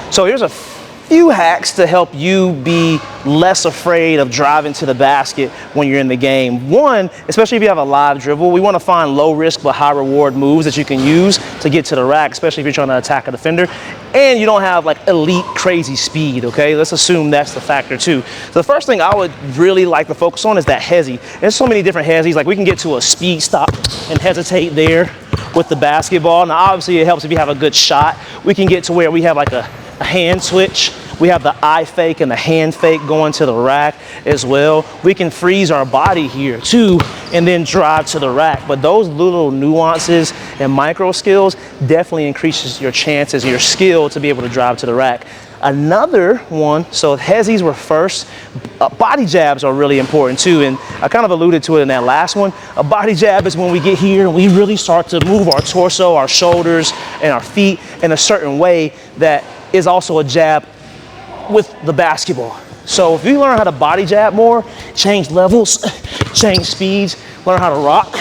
So here's a few hacks to help you be less afraid of driving to the basket when you're in the game. One, especially if you have a live dribble, we want to find low risk but high reward moves that you can use to get to the rack, especially if you're trying to attack a defender and you don't have like elite crazy speed, okay? Let's assume that's the factor too. So the first thing I would really like to focus on is that hezi. There's so many different hezis, like we can get to a speed stop and hesitate there with the basketball. Now obviously it helps if you have a good shot. We can get to where we have like a hand switch. We have the eye fake and the hand fake going to the rack as well. We can freeze our body here too and then drive to the rack. But those little nuances and micro skills definitely increases your chances, your skill to be able to drive to the rack. Another one, so hezis were first, body jabs are really important too, and I kind of alluded to it in that last one. A body jab is when we get here and we really start to move our torso, our shoulders, and our feet in a certain way that is also a jab with the basketball. So if you learn how to body jab more, change levels, change speeds, learn how to rock,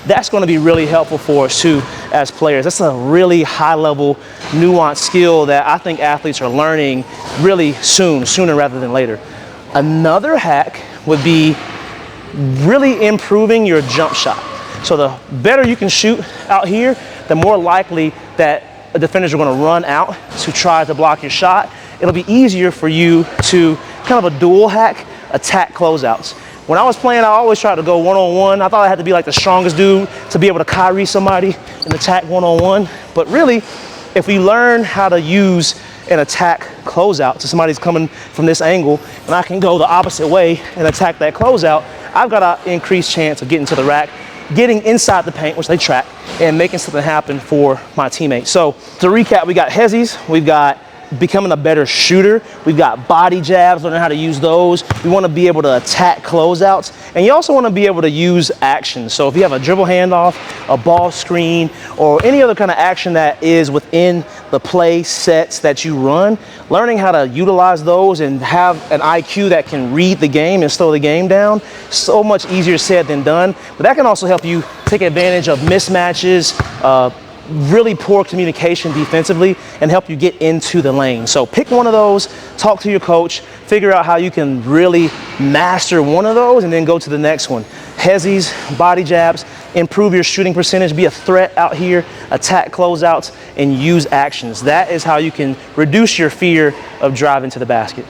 that's going to be really helpful for us too as players. That's a really high level nuanced skill that I think athletes are learning really sooner rather than later. Another hack would be really improving your jump shot. So the better you can shoot out here, the more likely that defenders are going to run out to try to block your shot. It'll be easier for you to kind of a dual hack, attack closeouts. When I was playing, I always tried to go one-on-one. I thought I had to be like the strongest dude to be able to Kyrie somebody and attack one-on-one. But really, if we learn how to use an attack closeout, so somebody's coming from this angle and I can go the opposite way and attack that closeout, I've got an increased chance of getting to the rack, getting inside the paint, which they track, and making something happen for my teammates. So to recap, we got hezis, we've got becoming a better shooter, we've got body jabs, learning how to use those. We want to be able to attack closeouts, and you also want to be able to use actions. So if you have a dribble handoff, a ball screen, or any other kind of action that is within the play sets that you run, learning how to utilize those and have an IQ that can read the game and slow the game down, so much easier said than done. But that can also help you take advantage of mismatches, really poor communication defensively, and help you get into the lane. So pick one of those, talk to your coach, figure out how you can really master one of those and then go to the next one. Hezis, body jabs, improve your shooting percentage, be a threat out here, attack closeouts, and use actions. That is how you can reduce your fear of driving to the basket.